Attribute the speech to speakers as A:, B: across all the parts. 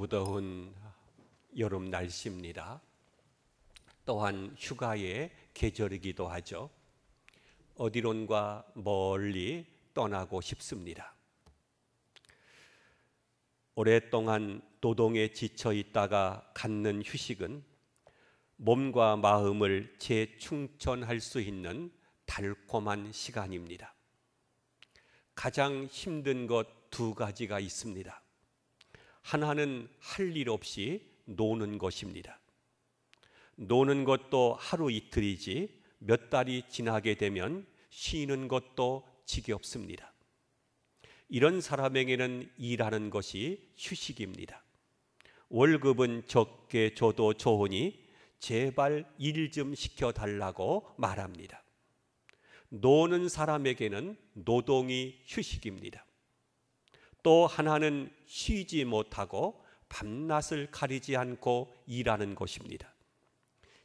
A: 무더운 여름 날씨입니다. 또한 휴가의 계절이기도 하죠. 어디론가 멀리 떠나고 싶습니다. 오랫동안 노동에 지쳐 있다가 갖는 휴식은 몸과 마음을 재충전할 수 있는 달콤한 시간입니다. 가장 힘든 것 두 가지가 있습니다. 하나는 할 일 없이 노는 것입니다. 노는 것도 하루 이틀이지 몇 달이 지나게 되면 쉬는 것도 지겹습니다. 이런 사람에게는 일하는 것이 휴식입니다. 월급은 적게 줘도 좋으니 제발 일 좀 시켜달라고 말합니다. 노는 사람에게는 노동이 휴식입니다. 또 하나는 쉬지 못하고 밤낮을 가리지 않고 일하는 것입니다.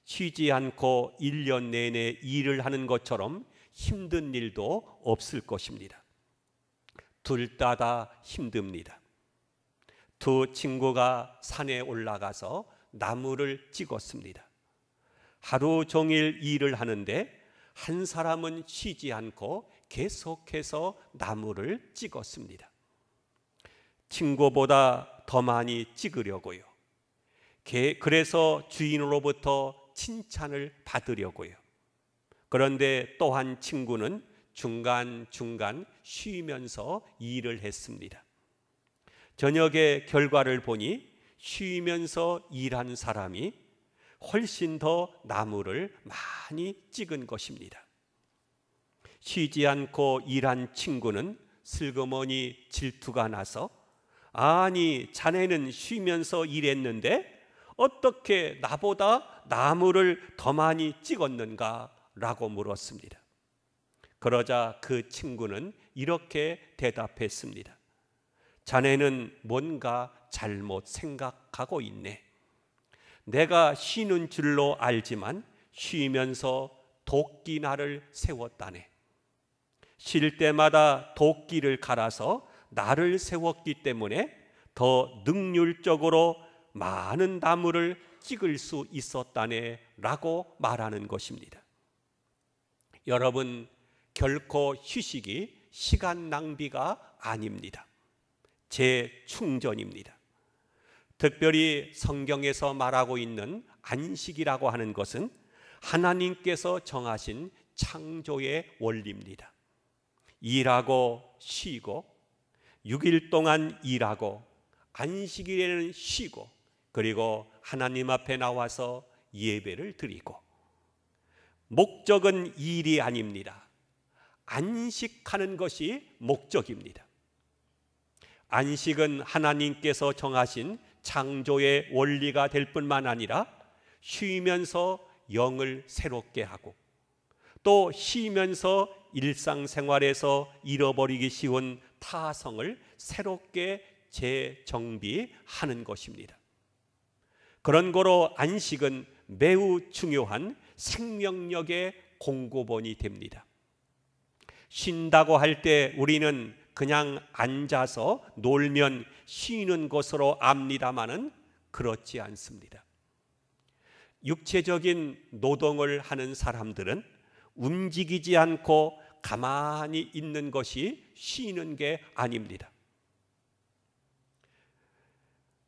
A: 쉬지 않고 1년 내내 일을 하는 것처럼 힘든 일도 없을 것입니다. 둘 다 힘듭니다. 두 친구가 산에 올라가서 나무를 찍었습니다. 하루 종일 일을 하는데 한 사람은 쉬지 않고 계속해서 나무를 찍었습니다. 친구보다 더 많이 찍으려고요. 그래서 주인으로부터 칭찬을 받으려고요. 그런데 또 한 친구는 중간중간 쉬면서 일을 했습니다. 저녁에 결과를 보니 쉬면서 일한 사람이 훨씬 더 나무를 많이 찍은 것입니다. 쉬지 않고 일한 친구는 슬그머니 질투가 나서 아니 자네는 쉬면서 일했는데 어떻게 나보다 나무를 더 많이 찍었는가? 라고 물었습니다. 그러자 그 친구는 이렇게 대답했습니다. 자네는 뭔가 잘못 생각하고 있네. 내가 쉬는 줄로 알지만 쉬면서 도끼날을 세웠다네. 쉴 때마다 도끼를 갈아서 날을 세웠기 때문에 더 능률적으로 많은 나무를 찍을 수 있었다네 라고 말하는 것입니다. 여러분, 결코 휴식이 시간 낭비가 아닙니다. 재충전입니다. 특별히 성경에서 말하고 있는 안식이라고 하는 것은 하나님께서 정하신 창조의 원리입니다. 일하고 쉬고 6일 동안 일하고 안식일에는 쉬고 그리고 하나님 앞에 나와서 예배를 드리고 목적은 일이 아닙니다. 안식하는 것이 목적입니다. 안식은 하나님께서 정하신 창조의 원리가 될 뿐만 아니라 쉬면서 영을 새롭게 하고 또 쉬면서 일상생활에서 잃어버리기 쉬운 타성을 새롭게 재정비하는 것입니다. 그런 거로 안식은 매우 중요한 생명력의 공급원이 됩니다. 쉰다고 할 때 우리는 그냥 앉아서 놀면 쉬는 것으로 압니다마는 그렇지 않습니다. 육체적인 노동을 하는 사람들은 움직이지 않고 가만히 있는 것이 쉬는 게 아닙니다.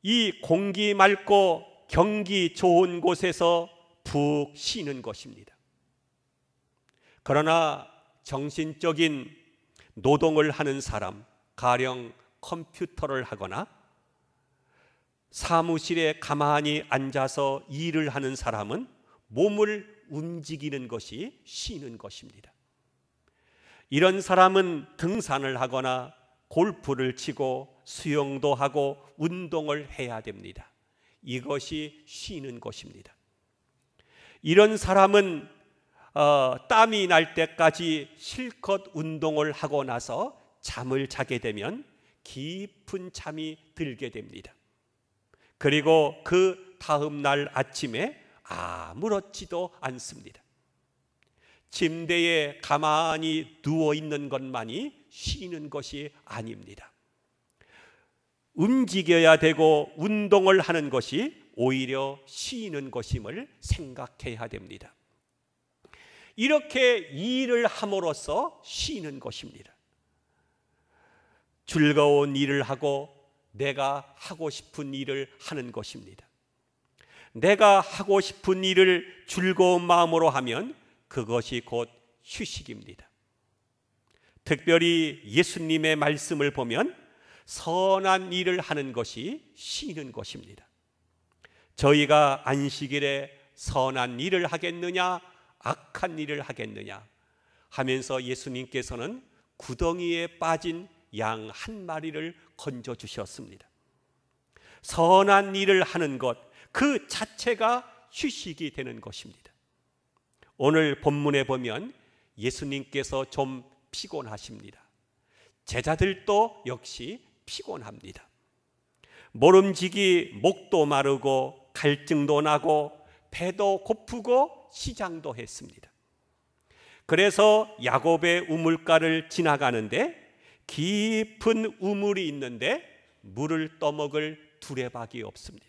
A: 이 공기 맑고 경기 좋은 곳에서 푹 쉬는 것입니다. 그러나 정신적인 노동을 하는 사람, 가령 컴퓨터를 하거나 사무실에 가만히 앉아서 일을 하는 사람은 몸을 움직이는 것이 쉬는 것입니다. 이런 사람은 등산을 하거나 골프를 치고 수영도 하고 운동을 해야 됩니다. 이것이 쉬는 것입니다. 이런 사람은 땀이 날 때까지 실컷 운동을 하고 나서 잠을 자게 되면 깊은 잠이 들게 됩니다. 그리고 그 다음 날 아침에 아무렇지도 않습니다. 침대에 가만히 누워 있는 것만이 쉬는 것이 아닙니다. 움직여야 되고 운동을 하는 것이 오히려 쉬는 것임을 생각해야 됩니다. 이렇게 일을 함으로써 쉬는 것입니다. 즐거운 일을 하고 내가 하고 싶은 일을 하는 것입니다. 내가 하고 싶은 일을 즐거운 마음으로 하면 그것이 곧 휴식입니다. 특별히 예수님의 말씀을 보면 선한 일을 하는 것이 쉬는 것입니다. 저희가 안식일에 선한 일을 하겠느냐 악한 일을 하겠느냐 하면서 예수님께서는 구덩이에 빠진 양 한 마리를 건져 주셨습니다. 선한 일을 하는 것 그 자체가 휴식이 되는 것입니다. 오늘 본문에 보면 예수님께서 좀 피곤하십니다. 제자들도 역시 피곤합니다. 모름지기 목도 마르고 갈증도 나고 배도 고프고 시장도 했습니다. 그래서 야곱의 우물가를 지나가는데 깊은 우물이 있는데 물을 떠먹을 두레박이 없습니다.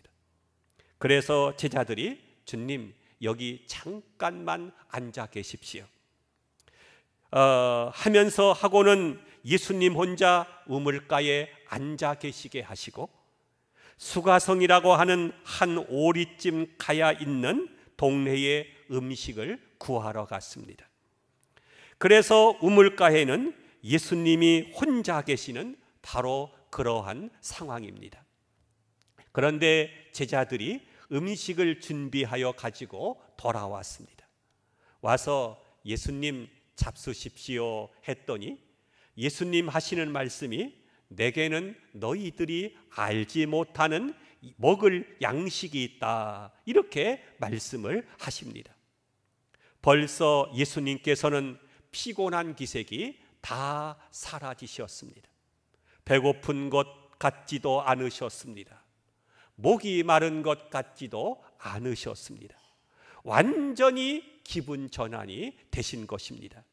A: 그래서 제자들이 주님 여기 잠깐만 앉아 계십시오 하면서 하고는 예수님 혼자 우물가에 앉아 계시게 하시고 수가성이라고 하는 한 오리쯤 가야 있는 동네에 음식을 구하러 갔습니다. 그래서 우물가에는 예수님이 혼자 계시는 바로 그러한 상황입니다. 그런데 제자들이 음식을 준비하여 가지고 돌아왔습니다. 와서 예수님 잡수십시오 했더니 예수님 하시는 말씀이 내게는 너희들이 알지 못하는 먹을 양식이 있다 이렇게 말씀을 하십니다. 벌써 예수님께서는 피곤한 기색이 다 사라지셨습니다. 배고픈 것 같지도 않으셨습니다. 목이 마른 것 같지도 않으셨습니다. 완전히 기분 전환이 되신 것입니다.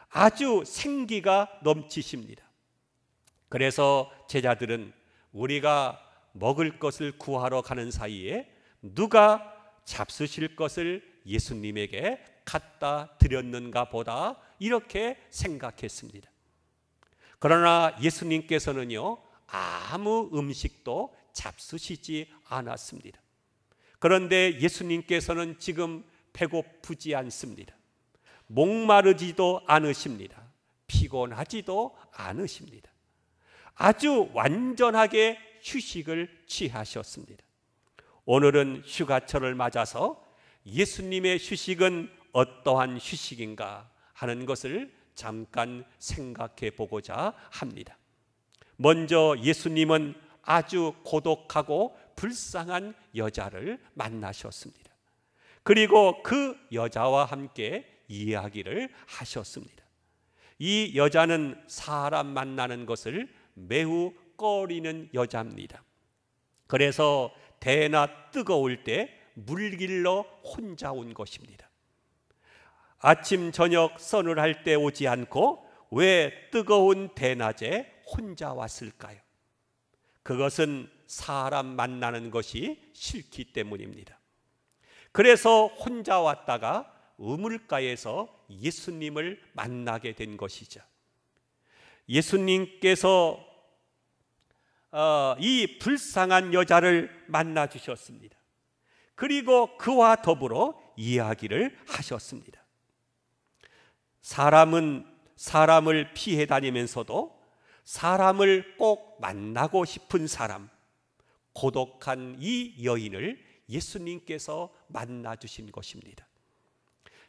A: 아주 생기가 넘치십니다. 그래서 제자들은 우리가 먹을 것을 구하러 가는 사이에 누가 잡수실 것을 예수님에게 갖다 드렸는가 보다 이렇게 생각했습니다. 그러나 예수님께서는요 아무 음식도 잡수시지 않았습니다. 그런데 예수님께서는 지금 배고프지 않습니다. 목마르지도 않으십니다. 피곤하지도 않으십니다. 아주 완전하게 휴식을 취하셨습니다. 오늘은 휴가철을 맞아서 예수님의 휴식은 어떠한 휴식인가 하는 것을 잠깐 생각해 보고자 합니다. 먼저 예수님은 아주 고독하고 불쌍한 여자를 만나셨습니다. 그리고 그 여자와 함께 이야기를 하셨습니다. 이 여자는 사람 만나는 것을 매우 꺼리는 여자입니다. 그래서 대낮 뜨거울 때 물길로 혼자 온 것입니다. 아침 저녁 서늘할 때 오지 않고 왜 뜨거운 대낮에 혼자 왔을까요? 그것은 사람 만나는 것이 싫기 때문입니다. 그래서 혼자 왔다가 우물가에서 예수님을 만나게 된 것이죠. 예수님께서 이 불쌍한 여자를 만나 주셨습니다. 그리고 그와 더불어 이야기를 하셨습니다. 사람은 사람을 피해 다니면서도 사람을 꼭 만나고 싶은 사람, 고독한 이 여인을 예수님께서 만나 주신 것입니다.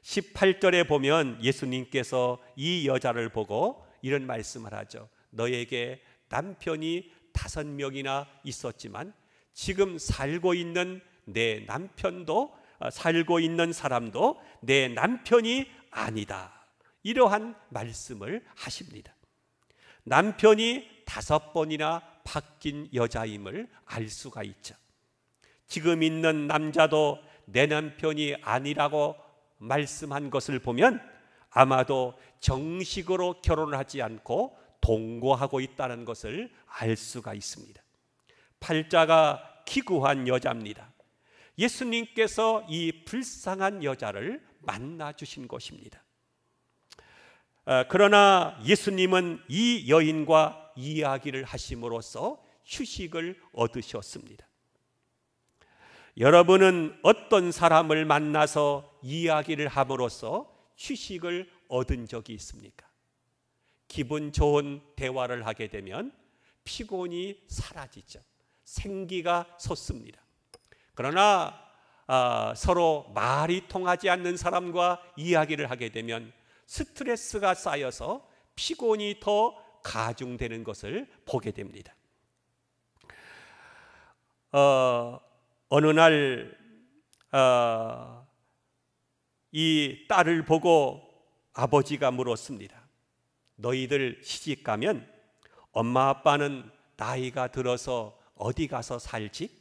A: 18절에 보면 예수님께서 이 여자를 보고 이런 말씀을 하죠. 너에게 남편이 5명이나 있었지만 지금 살고 있는 내 남편도 살고 있는 사람도 내 남편이 아니다. 이러한 말씀을 하십니다. 남편이 5번이나 바뀐 여자임을 알 수가 있죠. 지금 있는 남자도 내 남편이 아니라고 말씀한 것을 보면 아마도 정식으로 결혼하지 않고 동거하고 있다는 것을 알 수가 있습니다. 팔자가 기구한 여자입니다. 예수님께서 이 불쌍한 여자를 만나 주신 것입니다. 그러나 예수님은 이 여인과 이야기를 하심으로써 휴식을 얻으셨습니다. 여러분은 어떤 사람을 만나서 이야기를 함으로써 휴식을 얻은 적이 있습니까? 기분 좋은 대화를 하게 되면 피곤이 사라지죠. 생기가 솟습니다. 그러나 서로 말이 통하지 않는 사람과 이야기를 하게 되면 스트레스가 쌓여서 피곤이 더 가중되는 것을 보게 됩니다. 어느 날 이 딸을 보고 아버지가 물었습니다. 너희들 시집 가면 엄마 아빠는 나이가 들어서 어디 가서 살지?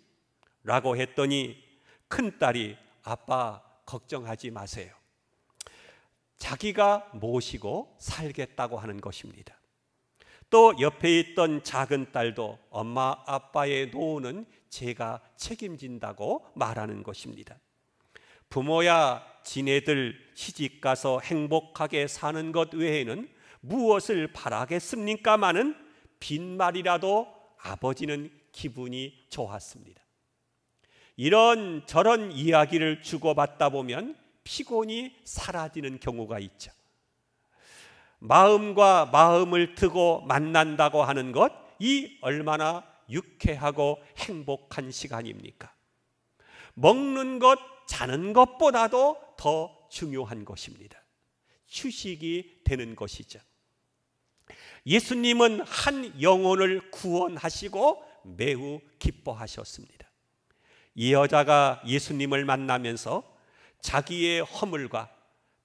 A: 라고 했더니 큰딸이 아빠 걱정하지 마세요. 자기가 모시고 살겠다고 하는 것입니다. 또 옆에 있던 작은 딸도 엄마 아빠의 노후는 제가 책임진다고 말하는 것입니다. 부모야 지네들 시집가서 행복하게 사는 것 외에는 무엇을 바라겠습니까마는 빈말이라도 아버지는 기분이 좋았습니다. 이런 저런 이야기를 주고받다 보면 피곤이 사라지는 경우가 있죠. 마음과 마음을 트고 만난다고 하는 것, 이 얼마나 유쾌하고 행복한 시간입니까? 먹는 것, 자는 것보다도 더 중요한 것입니다. 휴식이 되는 것이죠. 예수님은 한 영혼을 구원하시고 매우 기뻐하셨습니다. 이 여자가 예수님을 만나면서 자기의 허물과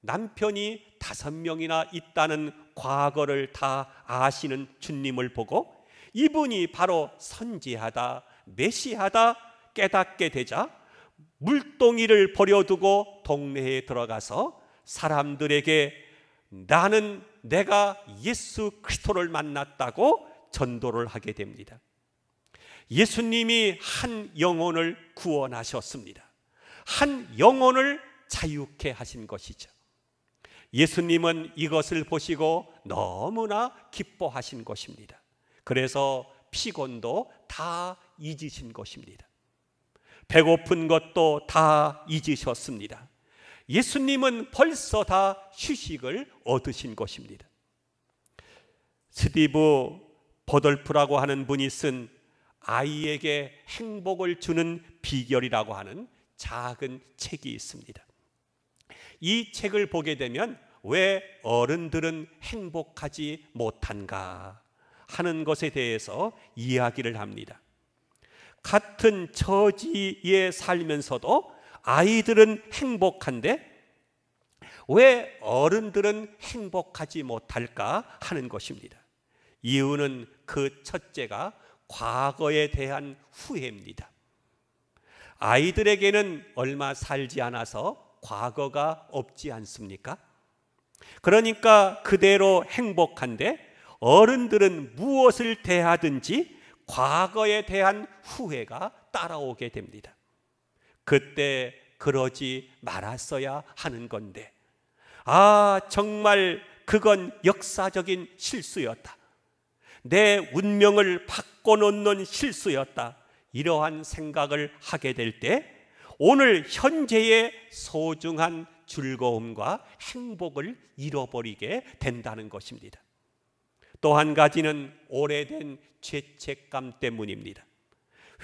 A: 남편이 5명이나 있다는 과거를 다 아시는 주님을 보고 이분이 바로 선지하다, 메시아다 깨닫게 되자 물동이를 버려두고 동네에 들어가서 사람들에게 나는 내가 예수 그리스도를 만났다고 전도를 하게 됩니다. 예수님이 한 영혼을 구원하셨습니다. 한 영혼을 자유케 하신 것이죠. 예수님은 이것을 보시고 너무나 기뻐하신 것입니다. 그래서 피곤도 다 잊으신 것입니다. 배고픈 것도 다 잊으셨습니다. 예수님은 벌써 다 휴식을 얻으신 것입니다. 스티브 보돌프라고 하는 분이 쓴 아이에게 행복을 주는 비결이라고 하는 작은 책이 있습니다. 이 책을 보게 되면 왜 어른들은 행복하지 못한가 하는 것에 대해서 이야기를 합니다. 같은 처지에 살면서도 아이들은 행복한데 왜 어른들은 행복하지 못할까 하는 것입니다. 이유는 그 첫째가 과거에 대한 후회입니다. 아이들에게는 얼마 살지 않아서 과거가 없지 않습니까? 그러니까 그대로 행복한데 어른들은 무엇을 대하든지 과거에 대한 후회가 따라오게 됩니다. 그때 그러지 말았어야 하는 건데, 정말 그건 역사적인 실수였다. 내 운명을 바꿔놓는 실수였다. 이러한 생각을 하게 될 때 오늘 현재의 소중한 즐거움과 행복을 잃어버리게 된다는 것입니다. 또 한 가지는 오래된 죄책감 때문입니다.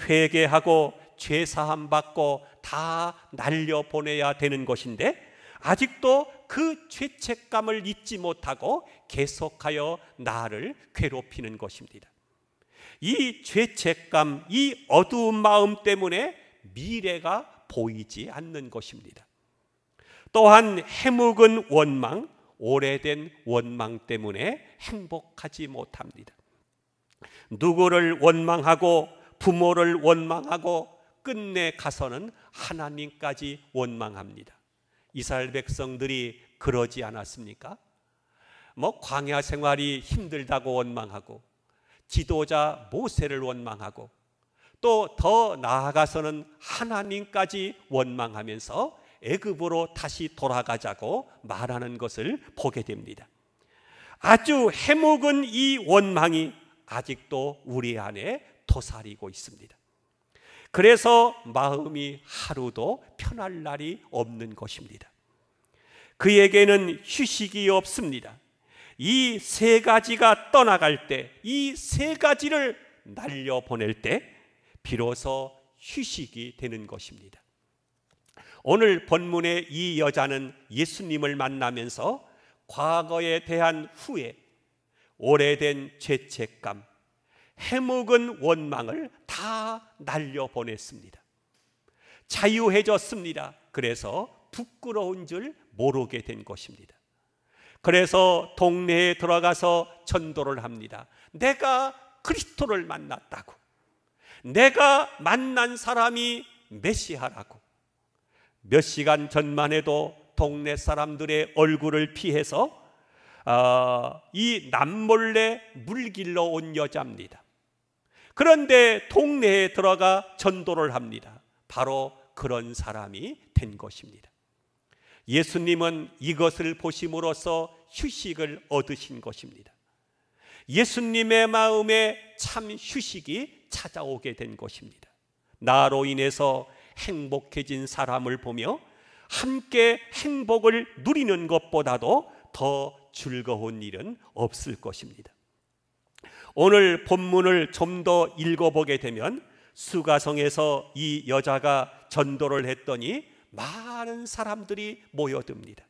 A: 회개하고 죄사함 받고 다 날려보내야 되는 것인데 아직도 그 죄책감을 잊지 못하고 계속하여 나를 괴롭히는 것입니다. 이 죄책감, 이 어두운 마음 때문에 미래가 보이지 않는 것입니다. 또한 해묵은 원망, 오래된 원망 때문에 행복하지 못합니다. 누구를 원망하고 부모를 원망하고 끝내 가서는 하나님까지 원망합니다. 이스라엘 백성들이 그러지 않았습니까? 광야 생활이 힘들다고 원망하고 지도자 모세를 원망하고 또 더 나아가서는 하나님까지 원망하면서 애굽으로 다시 돌아가자고 말하는 것을 보게 됩니다. 아주 해묵은 이 원망이 아직도 우리 안에 도사리고 있습니다. 그래서 마음이 하루도 편할 날이 없는 것입니다. 그에게는 휴식이 없습니다. 이 세 가지가 떠나갈 때, 이 세 가지를 날려보낼 때 비로소 휴식이 되는 것입니다. 오늘 본문의 이 여자는 예수님을 만나면서 과거에 대한 후회, 오래된 죄책감, 해묵은 원망을 다 날려보냈습니다. 자유해졌습니다. 그래서 부끄러운 줄 모르게 된 것입니다. 그래서 동네에 들어가서 전도를 합니다. 내가 그리스도를 만났다고, 내가 만난 사람이 메시아라고. 몇 시간 전만 해도 동네 사람들의 얼굴을 피해서 이 남몰래 물길러 온 여자입니다. 그런데 동네에 들어가 전도를 합니다. 바로 그런 사람이 된 것입니다. 예수님은 이것을 보심으로써 휴식을 얻으신 것입니다. 예수님의 마음에 참 휴식이 찾아오게 된 것입니다. 나로 인해서 행복해진 사람을 보며 함께 행복을 누리는 것보다도 더 즐거운 일은 없을 것입니다. 오늘 본문을 좀 더 읽어보게 되면 수가성에서 이 여자가 전도를 했더니 많은 사람들이 모여듭니다.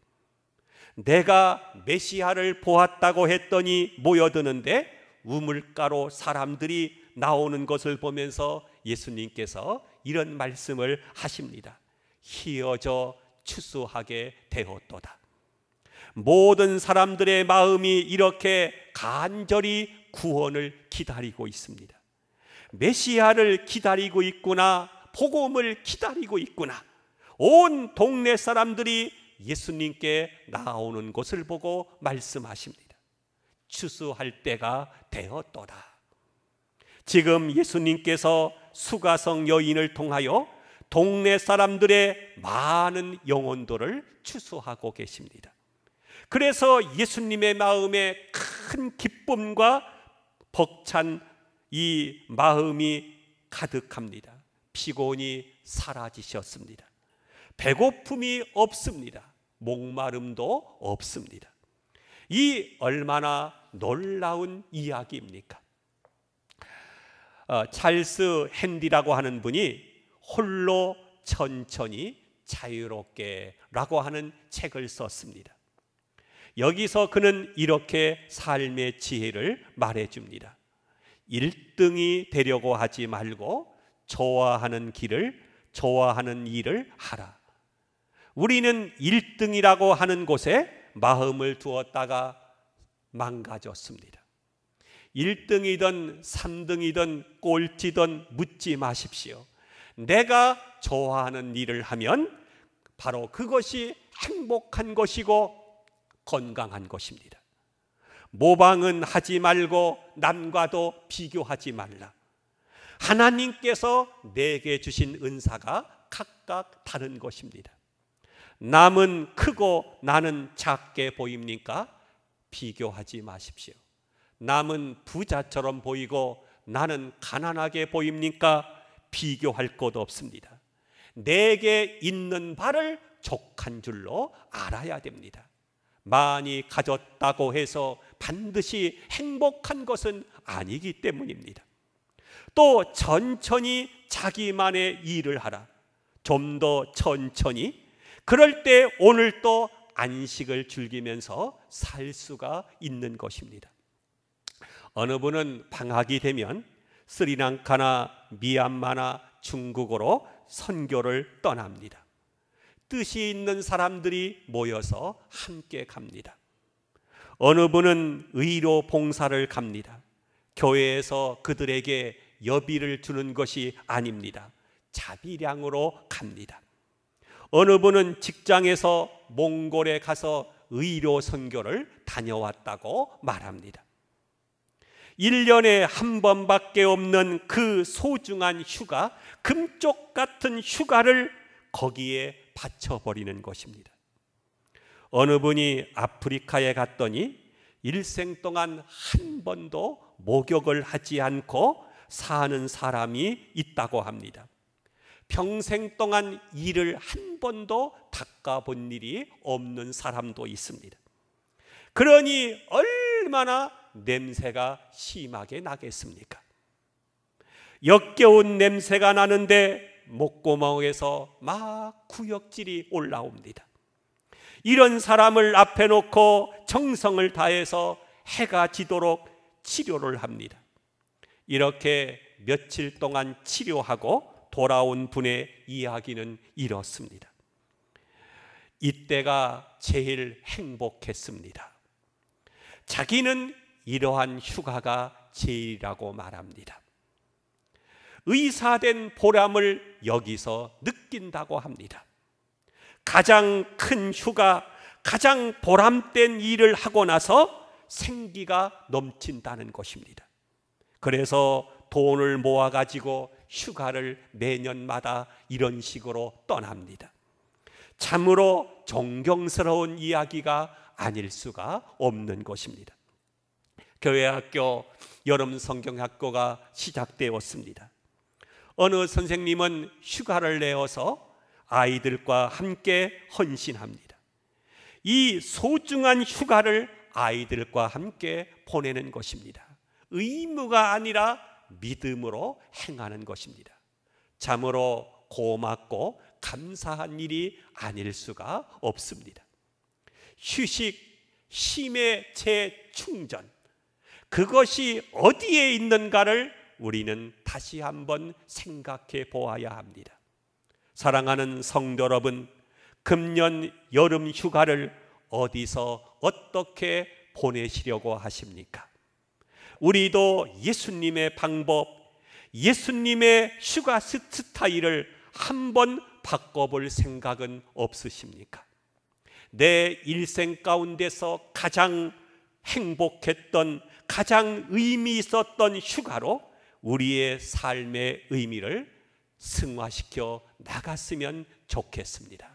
A: 내가 메시아를 보았다고 했더니 모여드는데 우물가로 사람들이 나오는 것을 보면서 예수님께서 이런 말씀을 하십니다. 희어져 추수하게 되었도다. 모든 사람들의 마음이 이렇게 간절히 구원을 기다리고 있습니다. 메시아를 기다리고 있구나, 복음을 기다리고 있구나. 온 동네 사람들이 예수님께 나오는 것을 보고 말씀하십니다. 추수할 때가 되었도다. 지금 예수님께서 수가성 여인을 통하여 동네 사람들의 많은 영혼들을 추수하고 계십니다. 그래서 예수님의 마음에 큰 기쁨과 벅찬 이 마음이 가득합니다. 피곤이 사라지셨습니다. 배고픔이 없습니다. 목마름도 없습니다. 이 얼마나 놀라운 이야기입니까? 찰스 핸디라고 하는 분이 홀로 천천히 자유롭게 라고 하는 책을 썼습니다. 여기서 그는 이렇게 삶의 지혜를 말해줍니다. 1등이 되려고 하지 말고 좋아하는 길을, 좋아하는 일을 하라. 우리는 1등이라고 하는 곳에 마음을 두었다가 망가졌습니다. 1등이든 3등이든 꼴찌든 묻지 마십시오. 내가 좋아하는 일을 하면 바로 그것이 행복한 것이고 건강한 것입니다. 모방은 하지 말고 남과도 비교하지 말라. 하나님께서 내게 주신 은사가 각각 다른 것입니다. 남은 크고 나는 작게 보입니까? 비교하지 마십시오. 남은 부자처럼 보이고 나는 가난하게 보입니까? 비교할 것 없습니다. 내게 있는 바를 족한 줄로 알아야 됩니다. 많이 가졌다고 해서 반드시 행복한 것은 아니기 때문입니다. 또 천천히 자기만의 일을 하라. 좀 더 천천히. 그럴 때 오늘 또 안식을 즐기면서 살 수가 있는 것입니다. 어느 분은 방학이 되면 스리랑카나 미얀마나 중국으로 선교를 떠납니다. 뜻이 있는 사람들이 모여서 함께 갑니다. 어느 분은 의료 봉사를 갑니다. 교회에서 그들에게 여비를 주는 것이 아닙니다. 자비량으로 갑니다. 어느 분은 직장에서 몽골에 가서 의료 선교를 다녀왔다고 말합니다. 1년에 한 번밖에 없는 그 소중한 휴가, 금쪽 같은 휴가를 거기에 바쳐버리는 것입니다. 어느 분이 아프리카에 갔더니 일생 동안 한 번도 목욕을 하지 않고 사는 사람이 있다고 합니다. 평생 동안 이를 한 번도 닦아본 일이 없는 사람도 있습니다. 그러니 얼마나 냄새가 심하게 나겠습니까? 역겨운 냄새가 나는데 목구멍에서 막 구역질이 올라옵니다. 이런 사람을 앞에 놓고 정성을 다해서 해가 지도록 치료를 합니다. 이렇게 며칠 동안 치료하고 돌아온 분의 이야기는 이렇습니다. 이때가 제일 행복했습니다. 자기는 이러한 휴가가 제일이라고 말합니다. 의사된 보람을 여기서 느낀다고 합니다. 가장 큰 휴가, 가장 보람된 일을 하고 나서 생기가 넘친다는 것입니다. 그래서 돈을 모아가지고 휴가를 매년마다 이런 식으로 떠납니다. 참으로 존경스러운 이야기가 아닐 수가 없는 것입니다. 교회학교 여름 성경학교가 시작되었습니다. 어느 선생님은 휴가를 내어서 아이들과 함께 헌신합니다. 이 소중한 휴가를 아이들과 함께 보내는 것입니다. 의무가 아니라 믿음으로 행하는 것입니다. 참으로 고맙고 감사한 일이 아닐 수가 없습니다. 휴식, 힘의 재충전, 그것이 어디에 있는가를 우리는 다시 한번 생각해 보아야 합니다. 사랑하는 성도 여러분, 금년 여름 휴가를 어디서 어떻게 보내시려고 하십니까? 우리도 예수님의 방법, 예수님의 휴가 스타일을 한번 바꿔볼 생각은 없으십니까? 내 일생 가운데서 가장 행복했던, 가장 의미 있었던 휴가로 우리의 삶의 의미를 승화시켜 나갔으면 좋겠습니다.